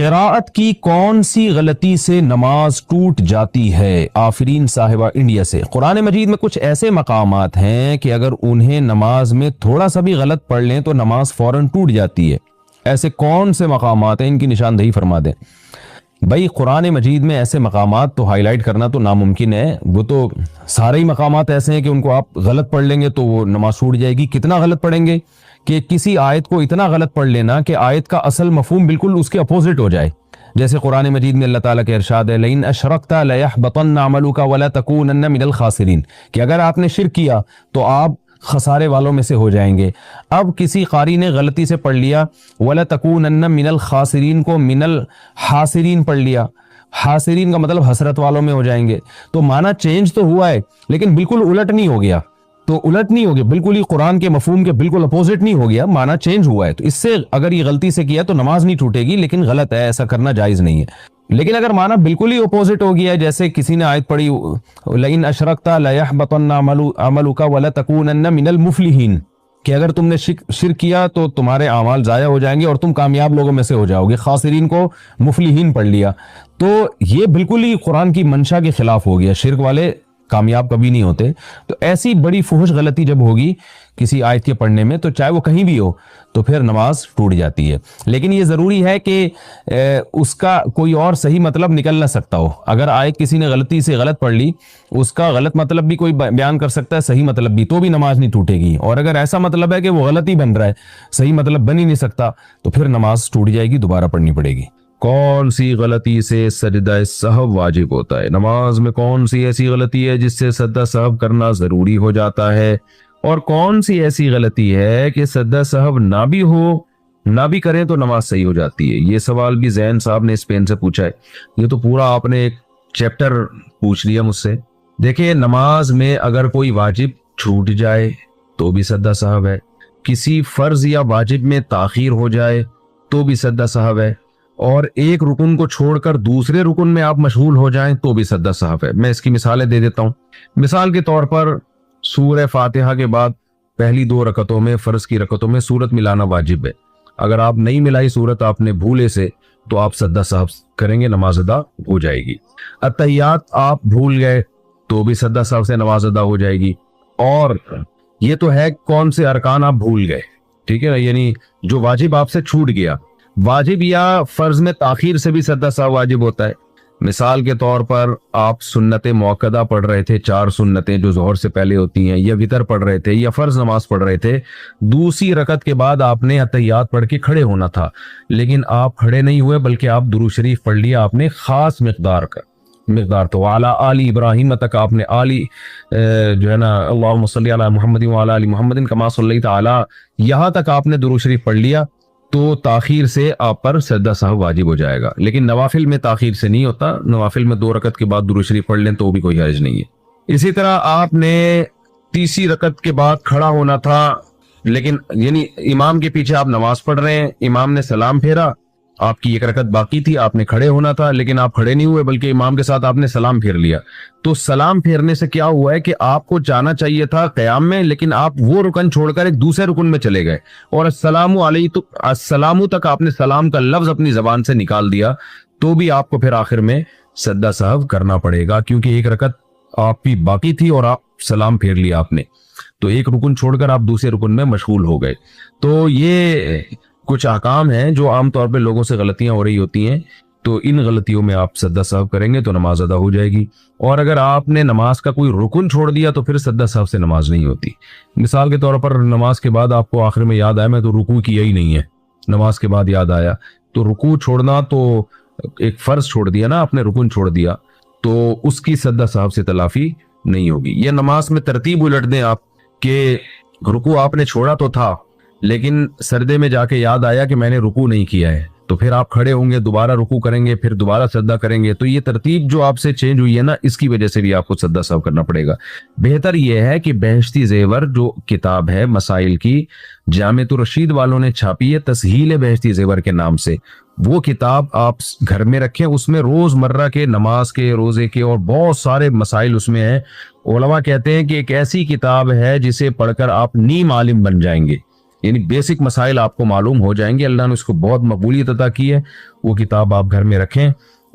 قراءت کی کون سی غلطی سے نماز ٹوٹ جاتی ہے؟ آفرین صاحبہ انڈیا سے۔ قرآن مجید میں کچھ ایسے مقامات ہیں کہ اگر انہیں نماز میں تھوڑا سا بھی غلط پڑھ لیں تو نماز فوراً ٹوٹ جاتی ہے۔ ایسے کون سے مقامات ہیں؟ ان کی نشاندہی فرما دیں۔ بھائی قرآن مجید میں ایسے مقامات تو ہائی لائٹ کرنا تو ناممکن ہے، وہ تو سارے ہی مقامات ایسے ہیں کہ ان کو آپ غلط پڑھ لیں گے تو وہ نماز ٹوٹ جائے گی۔ کتنا غلط پڑھیں گے کہ کسی آیت کو اتنا غلط پڑھ لینا کہ آیت کا اصل مفہوم بالکل اس کے اپوزٹ ہو جائے۔ جیسے قرآن مجید میں اللہ تعالیٰ کے ارشاد ہے لَإِنْ أَشْرَكْتَ لَيَحْبَطَنَّ عَمَلُكَ وَلَا تَكُونَنَّ مِنَ الْخَاسِرِينَ کہ اگر آپ نے شرک کیا تو آپ خسارے والوں میں سے ہو جائیں گے۔ اب کسی قاری نے غلطی سے پڑھ لیا وَلَا تَكُونَنَّ مِنَ الْخَاسِرِينَ کو مِنَ الْحَاسِرِينَ پڑھ لیا، حاسرین کا مطلب حسرت والوں میں ہو جائیں گے، تو معنی چینج تو ہوا ہے لیکن بالکل الٹ نہیں ہو گیا، تو الٹ نہیں ہو گیا، بالکل ہی قرآن کے مفہوم کے بالکل اپوزٹ نہیں ہو گیا، معنی چینج ہوا ہے۔ تو اس سے اگر یہ غلطی سے کیا تو نماز نہیں ٹوٹے گی، لیکن غلط ہے، ایسا کرنا جائز نہیں ہے۔ لیکن اگر معنی بالکل ہی اپوزٹ ہو گیا ہے، جیسے کسی نے آیت پڑھی لَإِنْ أَشْرَكْتَ لَيَحْبَطَنَّ عَمَلُكَ وَلَتَكُونَنَّ مِنَ الْمُفْلِحِينَ کہ اگر تم نے شرک کیا تو تمہارے اعمال ضائع ہو جائیں گے اور تم کامیاب لوگوں میں سے ہو جاؤ گے، خاسرین کو مفلحین پڑھ لیا، تو یہ بالکل ہی قرآن کی منشا کے خلاف ہو گیا۔ شرک والے کامیاب کبھی نہیں ہوتے۔ تو ایسی بڑی فحش غلطی جب ہوگی کسی آیت کے پڑھنے میں تو چاہے وہ کہیں بھی ہو تو پھر نماز ٹوٹ جاتی ہے۔ لیکن یہ ضروری ہے کہ اس کا کوئی اور صحیح مطلب نکل نہ سکتا ہو۔ اگر آیت کسی نے غلطی سے غلط پڑھ لی، اس کا غلط مطلب بھی کوئی بیان کر سکتا ہے، صحیح مطلب بھی، تو بھی نماز نہیں ٹوٹے گی۔ اور اگر ایسا مطلب ہے کہ وہ غلط ہی بن رہا ہے، صحیح مطلب بن ہی نہیں سکتا، تو پھر نماز ٹوٹ جائے گی، دوبارہ پڑھنی پڑے گی۔ کون سی غلطی سے سجدہ سہو واجب ہوتا ہے؟ نماز میں کون سی ایسی غلطی ہے جس سے سجدہ سہو کرنا ضروری ہو جاتا ہے، اور کون سی ایسی غلطی ہے کہ سجدہ سہو نہ بھی کریں تو نماز صحیح ہو جاتی ہے؟ یہ سوال بھی زین صاحب نے اسپین سے پوچھا ہے۔ یہ تو پورا آپ نے ایک چیپٹر پوچھ لیا مجھ سے۔ دیکھیں، نماز میں اگر کوئی واجب چھوٹ جائے تو بھی سجدہ سہو ہے، کسی فرض یا واجب میں تاخیر ہو جائے تو بھی سجدہ سہو ہے، اور ایک رکن کو چھوڑ کر دوسرے رکن میں آپ مشغول ہو جائیں تو بھی سجدہ سہو ہے۔ میں اس کی مثالیں دے دیتا ہوں۔ مثال کے طور پر سورہ فاتحہ کے بعد پہلی 2 رکعتوں میں، فرض کی رکعتوں میں سورت ملانا واجب ہے۔ اگر آپ نہیں ملائی سورت آپ نے بھولے سے تو آپ سجدہ سہو کریں گے، نماز ادا ہو جائے گی۔ اتحیات آپ بھول گئے تو بھی سجدہ سہو سے نماز ادا ہو جائے گی۔ اور یہ تو ہے کون سے ارکان آپ بھول گئے، ٹھیک ہے نا، یعنی جو واجب آپ سے چھوٹ گیا۔ واجب یا فرض میں تاخیر سے بھی سجدہ سہو واجب ہوتا ہے۔ مثال کے طور پر آپ سنت موقدہ پڑھ رہے تھے، 4 سنتیں جو ظہر سے پہلے ہوتی ہیں، یا وتر پڑھ رہے تھے، یا فرض نماز پڑھ رہے تھے، دوسری رکعت کے بعد آپ نے اتحیات پڑھ کے کھڑے ہونا تھا، لیکن آپ کھڑے نہیں ہوئے بلکہ آپ درود شریف پڑھ لیا آپ نے خاص مقدار تو اعلیٰ آل ابراہیم تک آپ نے جو ہے نا اللہم صلی علی محمد وعلی آل محمد کما صلیت علی، یہاں تک آپ نے درود شریف پڑھ لیا تو تاخیر سے آپ پر سجدہ سہو واجب ہو جائے گا۔ لیکن نوافل میں تاخیر سے نہیں ہوتا، نوافل میں 2 رکعت کے بعد درود شریف پڑھ لیں تو بھی کوئی حرج نہیں ہے۔ اسی طرح آپ نے تیسری رکعت کے بعد کھڑا ہونا تھا، لیکن یعنی امام کے پیچھے آپ نماز پڑھ رہے ہیں، امام نے سلام پھیرا، آپ کی 1 رکعت باقی تھی، آپ نے کھڑے ہونا تھا لیکن آپ کھڑے نہیں ہوئے بلکہ امام کے ساتھ آپ نے سلام پھیر لیا، تو سلام پھیرنے سے کیا ہوا ہے کہ آپ کو جانا چاہیے تھا قیام میں، لیکن آپ وہ رکن چھوڑ کر ایک دوسرے رکن میں چلے گئے، اور السلام تک آپ نے سلام کا لفظ اپنی زبان سے نکال دیا، تو بھی آپ کو پھر آخر میں سجدہ سہو کرنا پڑے گا، کیونکہ 1 رکعت آپ کی باقی تھی اور آپ سلام پھیر لیا آپ نے، تو ایک رکن چھوڑ کر آپ دوسرے رکن میں مشغول ہو گئے۔ تو یہ کچھ احکام ہیں جو عام طور پہ لوگوں سے غلطیاں ہو رہی ہوتی ہیں، تو ان غلطیوں میں آپ سجدہ سہو کریں گے تو نماز ادا ہو جائے گی۔ اور اگر آپ نے نماز کا کوئی رکن چھوڑ دیا تو پھر سجدہ سہو سے نماز نہیں ہوتی۔ مثال کے طور پر نماز کے بعد آپ کو آخر میں یاد آیا میں تو رکوع کیا ہی نہیں ہے، نماز کے بعد یاد آیا، تو رکوع چھوڑنا تو ایک فرض چھوڑ دیا نا، آپ نے رکن چھوڑ دیا، تو اس کی سجدہ سہو سے تلافی نہیں ہوگی۔ یہ نماز میں ترتیب الٹ دیں آپ کہ رکوع آپ نے چھوڑا تو تھا لیکن سردے میں جا کے یاد آیا کہ میں نے رکوع نہیں کیا ہے، تو پھر آپ کھڑے ہوں گے، دوبارہ رکوع کریں گے، پھر دوبارہ سجدہ کریں گے، تو یہ ترتیب جو آپ سے چینج ہوئی ہے نا، اس کی وجہ سے بھی آپ کو سجدہ سہو کرنا پڑے گا۔ بہتر یہ ہے کہ بہشتی زیور جو کتاب ہے مسائل کی، جامعۃ الرشید والوں نے چھاپی ہے تسہیل بہشتی زیور کے نام سے، وہ کتاب آپ گھر میں رکھیں، اس میں روز مرہ کے نماز کے، روزے کے اور بہت سارے مسائل اس میں ہیں۔ علماء کہتے ہیں کہ ایک ایسی کتاب ہے جسے پڑھ کر آپ نیم عالم بن جائیں گے، یعنی بیسک مسائل آپ کو معلوم ہو جائیں گے. اللہ نے اس کو بہت مقبولیت عطا کی ہے. وہ کتاب آپ گھر میں رکھیں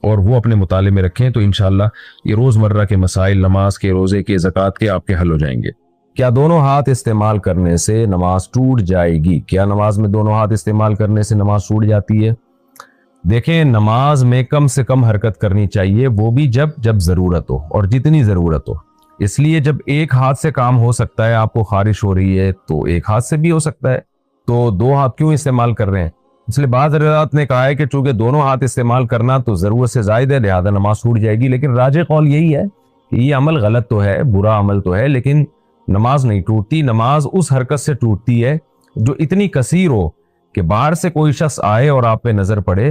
اور وہ اپنے مطالعے میں رکھیں تو انشاءاللہ یہ روزمرہ کے مسائل، نماز کے، روزے کے، زکوٰۃ کے آپ کے حل ہو جائیں گے. کیا دونوں ہاتھ استعمال کرنے سے نماز ٹوٹ جائے گی؟ کیا نماز میں دونوں ہاتھ استعمال کرنے سے نماز ٹوٹ جاتی ہے؟ دیکھیں، نماز میں کم سے کم حرکت کرنی چاہیے، وہ بھی جب ضرورت ہو اور جتنی ضرورت ہو. اس لیے جب ایک ہاتھ سے کام ہو سکتا ہے، آپ کو خارش ہو رہی ہے تو ایک ہاتھ سے بھی ہو سکتا ہے، تو دو ہاتھ کیوں استعمال کر رہے ہیں؟ اس لیے بعض حضرات نے کہا ہے کہ چونکہ دونوں ہاتھ استعمال کرنا تو ضرورت سے زائد ہے، لہذا نماز ٹوٹ جائے گی. لیکن راجح قول یہی ہے کہ یہ عمل غلط تو ہے، برا عمل تو ہے، لیکن نماز نہیں ٹوٹتی. نماز اس حرکت سے ٹوٹتی ہے جو اتنی کثیر ہو کہ باہر سے کوئی شخص آئے اور آپ پہ نظر پڑے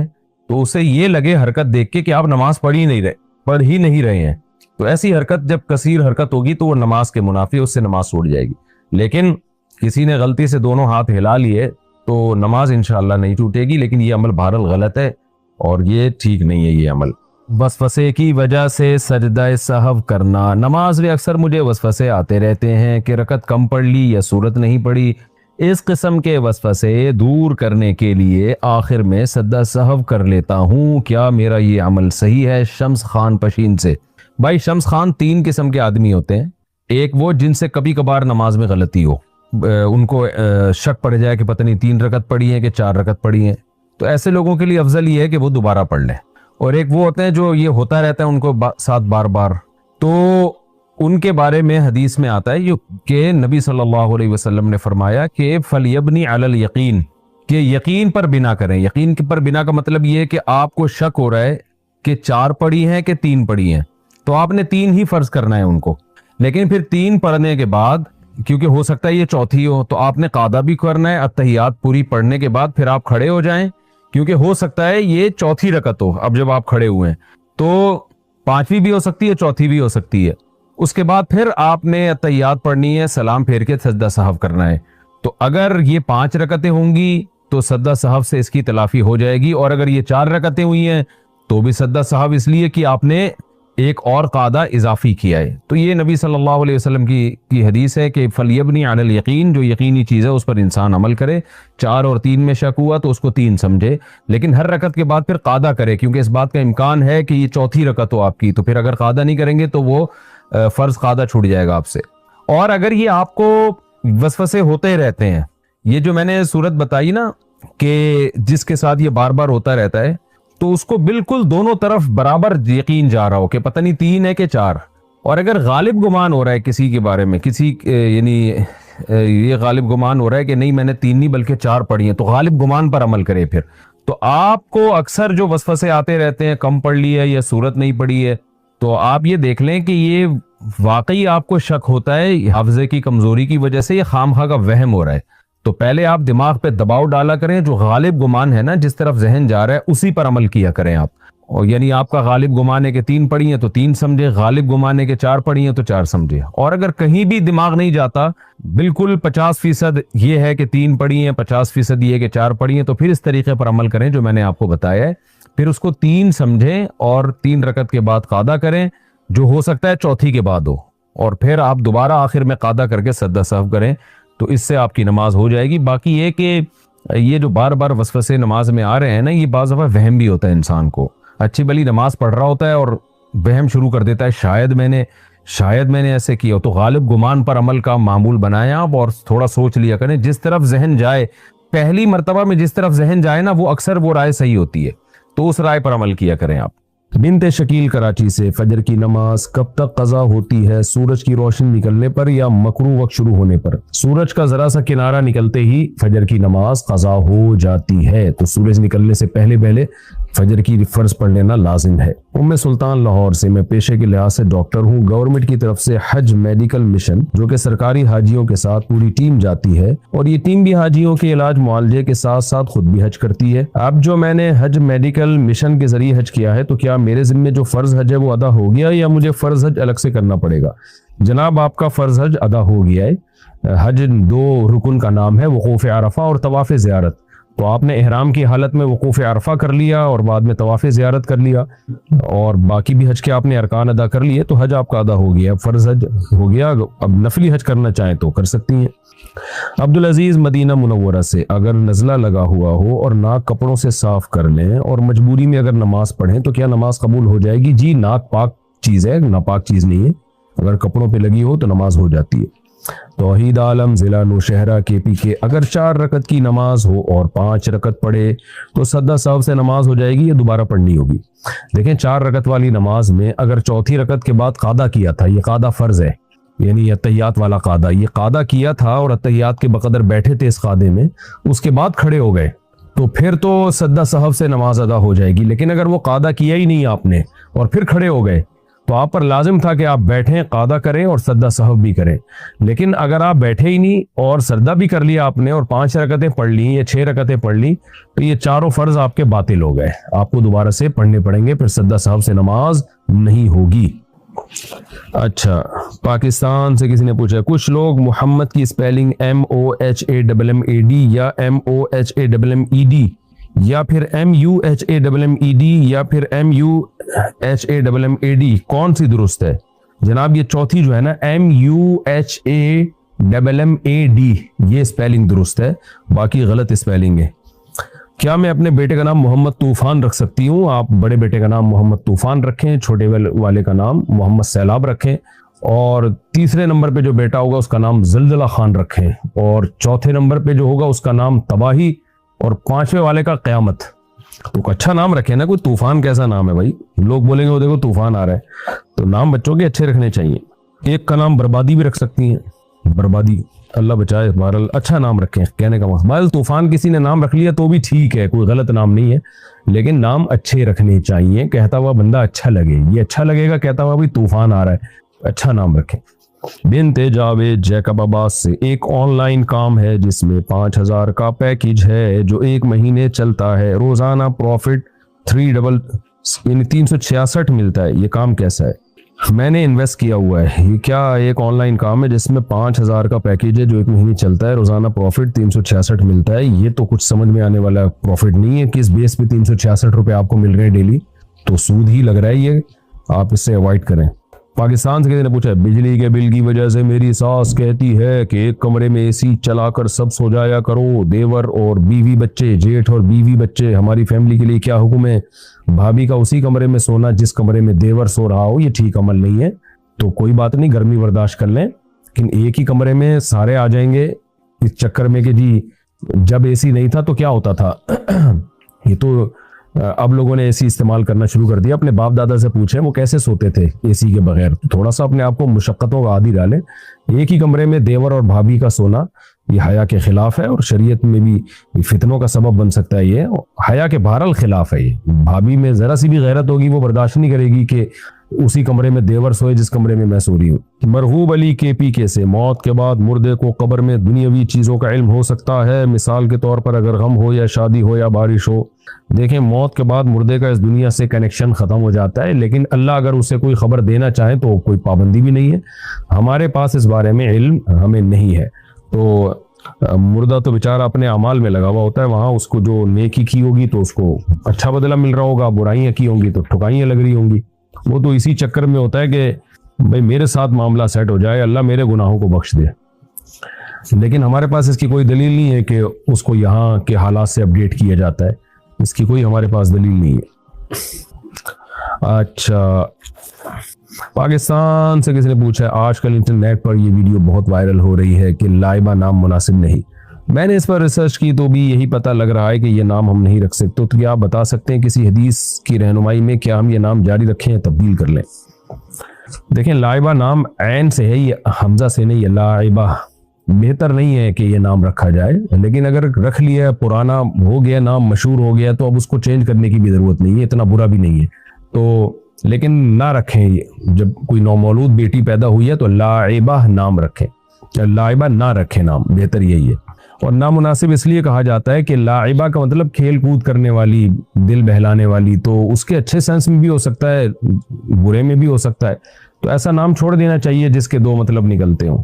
تو اسے یہ لگے حرکت دیکھ کے کہ آپ نماز پڑھ ہی نہیں رہے ہیں. تو ایسی حرکت جب کثیر حرکت ہوگی تو وہ نماز کے منافی، اس سے نماز ٹوٹ جائے گی. لیکن کسی نے غلطی سے دونوں ہاتھ ہلا لیے تو نماز انشاءاللہ نہیں ٹوٹے گی، لیکن یہ عمل بہرحال غلط ہے اور یہ ٹھیک نہیں ہے یہ عمل. وسوسے کی وجہ سے سجدہ سہو کرنا. نماز میں اکثر مجھے وسوسے آتے رہتے ہیں کہ رکعت کم پڑھ لی یا سورت نہیں پڑھی. اس قسم کے وسوسے دور کرنے کے لیے آخر میں سجدہ سہو کر لیتا ہوں. کیا میرا یہ عمل صحیح ہے؟ شمس خان پشین سے. بھائی شمس خان، تین قسم کے آدمی ہوتے ہیں. ایک وہ جن سے کبھی کبھار نماز میں غلطی ہو، ان کو شک پڑ جائے کہ پتہ نہیں 3 رکعت پڑھی ہیں کہ 4 رکعت پڑھی ہیں، تو ایسے لوگوں کے لیے افضل یہ ہے کہ وہ دوبارہ پڑھ لیں. اور ایک وہ ہوتے ہیں جو یہ ہوتا رہتا ہے ان کو ساتھ بار بار، تو ان کے بارے میں حدیث میں آتا ہے کہ نبی صلی اللہ علیہ وسلم نے فرمایا کہ فَلْيَبْنِ عَلَى الْيَقِينِ، کہ یقین پر بنا کریں. یقین پر بنا کا مطلب یہ ہے کہ آپ کو شک ہو رہا ہے کہ 4 پڑھی ہیں کہ 3 پڑھی ہیں، تو آپ نے 3 ہی فرض کرنا ہے ان کو. لیکن پھر 3 پڑھنے کے بعد، کیونکہ ہو سکتا ہے یہ چوتھی ہو، تو آپ نے قاعدہ بھی کرنا ہے. اتحیات پوری پڑھنے کے بعد پھر آپ کھڑے ہو جائیں، کیونکہ ہو سکتا ہے یہ چوتھی رکعت ہو. اب جب آپ کھڑے ہوئے ہیں تو 5ویں بھی ہو سکتی ہے، چوتھی بھی ہو سکتی ہے. اس کے بعد پھر آپ نے اتحیات پڑھنی ہے، سلام پھیر کے سجدہ سہو کرنا ہے. تو اگر یہ 5 رکعتیں ہوں گی تو سجدہ سہو سے اس کی تلافی ہو جائے گی، اور اگر یہ 4 رکعتیں ہوئی ہیں تو بھی سجدہ سہو، اس لیے کہ آپ نے ایک اور قاعدہ اضافی کیا ہے. تو یہ نبی صلی اللہ علیہ وسلم کی حدیث ہے کہ فَلْيَبْنِ عَلَى الْيَقِينِ، جو یقینی چیز ہے اس پر انسان عمل کرے. 4 اور 3 میں شک ہوا تو اس کو 3 سمجھے، لیکن ہر رکعت کے بعد پھر قاعدہ کرے، کیونکہ اس بات کا امکان ہے کہ یہ چوتھی رکعت ہو آپ کی، تو پھر اگر قاعدہ نہیں کریں گے تو وہ فرض قاعدہ چھوٹ جائے گا آپ سے. اور اگر یہ آپ کو وسوسے ہوتے رہتے ہیں، یہ جو میں نے صورت بتائی نا کہ جس کے ساتھ یہ بار بار ہوتا رہتا ہے، تو اس کو بالکل دونوں طرف برابر یقین جا رہا ہو کہ پتہ نہیں 3 ہے کہ 4. اور اگر غالب گمان ہو رہا ہے کسی کے بارے میں، یعنی یہ غالب گمان ہو رہا ہے کہ نہیں میں نے 3 نہیں بلکہ 4 پڑھی ہیں، تو غالب گمان پر عمل کرے. پھر تو آپ کو اکثر جو وسوسے آتے رہتے ہیں، کم پڑھ لی ہے یا سورت نہیں پڑھی ہے، تو آپ یہ دیکھ لیں کہ یہ واقعی آپ کو شک ہوتا ہے حافظے کی کمزوری کی وجہ سے، یہ خامخواہ کا وہم ہو رہا ہے. تو پہلے آپ دماغ پہ دباؤ ڈالا کریں، جو غالب گمان ہے نا، جس طرف ذہن جا رہا ہے اسی پر عمل کیا کریں آپ. اور یعنی آپ کا غالب گمان ہے کہ 3 پڑھی ہیں تو 3 سمجھے، غالب گمان ہے کہ 4 پڑھی ہیں تو 4 سمجھے. اور اگر کہیں بھی دماغ نہیں جاتا، بالکل 50% یہ ہے کہ 3 پڑھی ہیں، 50% یہ ہے کہ 4 پڑھی ہیں، تو پھر اس طریقے پر عمل کریں جو میں نے آپ کو بتایا ہے. پھر اس کو 3 سمجھیں اور 3 رکعت کے بعد قاعدہ کریں، جو ہو سکتا ہے چوتھی کے بعد ہو، اور پھر آپ دوبارہ آخر میں قاعدہ کر کے سجدہ سہو کریں، تو اس سے آپ کی نماز ہو جائے گی. باقی یہ کہ یہ جو بار بار وسوسے نماز میں آ رہے ہیں نا، یہ بعض دفعہ وہم بھی ہوتا ہے انسان کو. اچھی بلی نماز پڑھ رہا ہوتا ہے اور وہم شروع کر دیتا ہے شاید میں نے ایسے کیا ہو. تو غالب گمان پر عمل کا معمول بنایا آپ، اور تھوڑا سوچ لیا کریں. جس طرف ذہن جائے، پہلی مرتبہ میں جس طرف ذہن جائے نا، وہ اکثر وہ رائے صحیح ہوتی ہے، تو اس رائے پر عمل کیا کریں آپ. بنت شکیل کراچی سے. فجر کی نماز کب تک قضا ہوتی ہے؟ سورج کی روشنی نکلنے پر یا مکروہ وقت شروع ہونے پر؟ سورج کا ذرا سا کنارہ نکلتے ہی فجر کی نماز قضا ہو جاتی ہے، تو سورج نکلنے سے پہلے فجر کی فرض پڑھ لینا لازم ہے. ام سلطان لاہور سے. میں پیشے کے لحاظ سے ڈاکٹر ہوں. گورنمنٹ کی طرف سے حج میڈیکل مشن، جو کہ سرکاری حاجیوں کے ساتھ پوری ٹیم جاتی ہے، اور یہ ٹیم بھی حاجیوں کے علاج معالجے کے ساتھ ساتھ خود بھی حج کرتی ہے. اب جو میں نے حج میڈیکل مشن کے ذریعے حج کیا ہے، تو کیا میرے ذمے جو فرض حج ہے وہ ادا ہو گیا یا مجھے فرض حج الگ سے کرنا پڑے گا؟ جناب، آپ کا فرض حج ادا ہو گیا ہے. حج 2 رکن کا نام ہے، وقوف عرفہ اور طواف زیارت. تو آپ نے احرام کی حالت میں وقوف عرفہ کر لیا اور بعد میں طواف زیارت کر لیا اور باقی بھی حج کے آپ نے ارکان ادا کر لیے تو حج آپ کا ادا ہو گیا، اب فرض حج ہو گیا، اب نفلی حج کرنا چاہیں تو کر سکتی ہیں۔ عبدالعزیز مدینہ منورہ سے، اگر نزلہ لگا ہوا ہو اور ناک کپڑوں سے صاف کر لیں اور مجبوری میں اگر نماز پڑھیں تو کیا نماز قبول ہو جائے گی؟ جی، ناک پاک چیز ہے، ناپاک چیز نہیں ہے، اگر کپڑوں پہ لگی ہو تو نماز ہو جاتی ہے۔ توحید عالم ضلع نوشہرہ KP کے، اگر 4 رکعت کی نماز ہو اور 5 رکعت پڑھے تو سجدہ سہو سے نماز ہو جائے گی یا دوبارہ پڑھنی ہوگی؟ دیکھیں 4 رکعت والی نماز میں اگر چوتھی رکعت کے بعد قعدہ کیا تھا، یہ قعدہ فرض ہے، یعنی اتحیات والا قعدہ، یہ قعدہ کیا تھا اور اتحیات کے بقدر بیٹھے تھے اس قعدے میں، اس کے بعد کھڑے ہو گئے تو پھر تو سجدہ سہو سے نماز ادا ہو جائے گی۔ لیکن اگر وہ قعدہ کیا ہی نہیں آپ نے اور پھر کھڑے ہو گئے تو آپ پر لازم تھا کہ آپ بیٹھیں، قعدہ کریں اور سجدہ سہو بھی کریں۔ لیکن اگر آپ بیٹھے ہی نہیں اور سجدہ بھی کر لیا آپ نے اور 5 رکعتیں پڑھ لی یا 6 رکعتیں پڑھ لی تو یہ چاروں فرض آپ کے باطل ہو گئے، آپ کو دوبارہ سے پڑھنے پڑیں گے، پھر سجدہ سہو سے نماز نہیں ہوگی۔ اچھا، پاکستان سے کسی نے پوچھا، کچھ لوگ محمد کی اسپیلنگ MOHAMMAD یا MOHAMMED یا پھر MUHAMMED یا پھر MUHAMMAD، کون سی درست ہے؟ جناب یہ چوتھی جو ہے نا MUHAMMAD، یہ اسپیلنگ درست ہے، باقی غلط اسپیلنگ ہے۔ کیا میں اپنے بیٹے کا نام محمد طوفان رکھ سکتی ہوں؟ آپ بڑے بیٹے کا نام محمد طوفان رکھیں، چھوٹے والے کا نام محمد سیلاب رکھیں، اور تیسرے نمبر پہ جو بیٹا ہوگا اس کا نام زلزلہ خان رکھیں، اور چوتھے نمبر پہ جو ہوگا اس کا نام تباہی، اور 5ویں والے کا قیامت۔ تو اچھا نام رکھیں نا، کوئی طوفان کیسا نام ہے بھائی؟ لوگ بولیں گے وہ دیکھو طوفان آ رہا ہے، تو نام بچوں کے اچھے رکھنے چاہیے۔ ایک کا نام بربادی بھی رکھ سکتی ہیں، بربادی، اللہ بچائے، بہرحال اچھا نام رکھیں، کہنے کا مقصد بہرحال طوفان کسی نے نام رکھ لیا تو بھی ٹھیک ہے، کوئی غلط نام نہیں ہے، لیکن نام اچھے رکھنے چاہیے، کہتا ہوا بندہ اچھا لگے، یہ اچھا لگے گا کہتا ہوا بھی طوفان آ رہا ہے، اچھا نام رکھیں۔ بنت جاوید جیکب عباس سے، ایک آن لائن کام ہے جس میں 5000 کا پیکیج ہے جو 1 مہینے چلتا ہے، روزانہ پروفٹ 366 ملتا ہے، یہ کام کیسا ہے؟ میں نے انویسٹ کیا ہوا ہے، یہ کیا ایک آن لائن کام ہے جس میں 5000 کا پیکیج ہے جو 1 مہینے چلتا ہے، روزانہ پروفٹ 366 ملتا ہے؟ یہ تو کچھ سمجھ میں آنے والا پروفٹ نہیں ہے، کس بیس پہ 366 روپے آپ کو مل رہے ہیں ڈیلی، تو سود ہی لگ رہا ہے، یہ آپ اس سے اوائڈ کریں۔ پاکستان سے کسی نے پوچھا، بجلی کے بل کی وجہ سے میری ساس کہتی ہے کہ ایک کمرے میں AC چلا کر سب سو جایا کرو، دیور اور بیوی بچے، جیٹھ اور بیوی بچے، ہماری فیملی کے لیے کیا حکم ہے؟ بھابھی کا اسی کمرے میں سونا جس کمرے میں دیور سو رہا ہو، یہ ٹھیک عمل نہیں ہے، تو کوئی بات نہیں، گرمی برداشت کر لیں، لیکن ایک ہی کمرے میں سارے آ جائیں گے اس چکر میں کہ جی جب AC نہیں تھا تو کیا ہوتا تھا۔ یہ تو اب لوگوں نے AC استعمال کرنا شروع کر دیا، اپنے باپ دادا سے پوچھیں وہ کیسے سوتے تھے AC کے بغیر، تھوڑا سا اپنے آپ کو مشقتوں کا عادی ڈالیں۔ ایک ہی کمرے میں دیور اور بھابھی کا سونا یہ حیا کے خلاف ہے، اور شریعت میں بھی فتنوں کا سبب بن سکتا ہے، یہ حیا کے بہرحال خلاف ہے۔ یہ بھابھی میں ذرا سی بھی غیرت ہوگی وہ برداشت نہیں کرے گی کہ اسی کمرے میں دیور سوئے جس کمرے میں سو رہی ہوں۔ مرغوب علی KP سے، موت کے بعد مردے کو قبر میں دنیاوی چیزوں کا علم ہو سکتا ہے، مثال کے طور پر اگر غم ہو یا شادی ہو یا بارش ہو؟ دیکھیں موت کے بعد مردے کا اس دنیا سے کنیکشن ختم ہو جاتا ہے، لیکن اللہ اگر اسے کوئی خبر دینا چاہے تو کوئی پابندی بھی نہیں ہے، ہمارے پاس اس بارے میں علم ہمیں نہیں ہے۔ تو مردہ تو بیچارہ اپنے اعمال میں لگا ہوا ہوتا ہے، وہاں اس کو جو نیکی کی ہوگی تو اس کو اچھا بدلہ مل رہا ہوگا، برائیاں کی ہوں گی تو ٹھکائیاں لگ رہی ہوں گی، وہ تو اسی چکر میں ہوتا ہے کہ بھئی میرے ساتھ معاملہ سیٹ ہو جائے، اللہ میرے گناہوں کو بخش دے، لیکن ہمارے پاس اس کی کوئی دلیل نہیں ہے کہ اس کو یہاں کے حالات سے اپڈیٹ کیا جاتا ہے، اس کی کوئی ہمارے پاس دلیل نہیں ہے۔ اچھا، پاکستان سے کسی نے پوچھا، آج کل انٹرنیٹ پر یہ ویڈیو بہت وائرل ہو رہی ہے کہ لائبہ نام مناسب نہیں، میں نے اس پر ریسرچ کی تو بھی یہی پتہ لگ رہا ہے کہ یہ نام ہم نہیں رکھ سکتے، تو کیا آپ بتا سکتے ہیں کسی حدیث کی رہنمائی میں کیا ہم یہ نام جاری رکھیں یا تبدیل کر لیں؟ دیکھیں لائبہ نام عین سے ہے، یہ حمزہ سے نہیں ہے، لائبہ، بہتر نہیں ہے کہ یہ نام رکھا جائے، لیکن اگر رکھ لیا، پرانا ہو گیا نام، مشہور ہو گیا، تو اب اس کو چینج کرنے کی بھی ضرورت نہیں ہے، اتنا برا بھی نہیں ہے، تو لیکن نہ رکھیں، جب کوئی نومولود بیٹی پیدا ہوئی ہے تو لائبہ نام رکھیں، لائبہ نہ رکھیں نام، بہتر یہی ہے۔ اور نامناسب اس لیے کہا جاتا ہے کہ لائبہ کا مطلب کھیل کود کرنے والی، دل بہلانے والی، تو اس کے اچھے سینس میں بھی ہو سکتا ہے، برے میں بھی ہو سکتا ہے، تو ایسا نام چھوڑ دینا چاہیے جس کے 2 مطلب نکلتے ہوں۔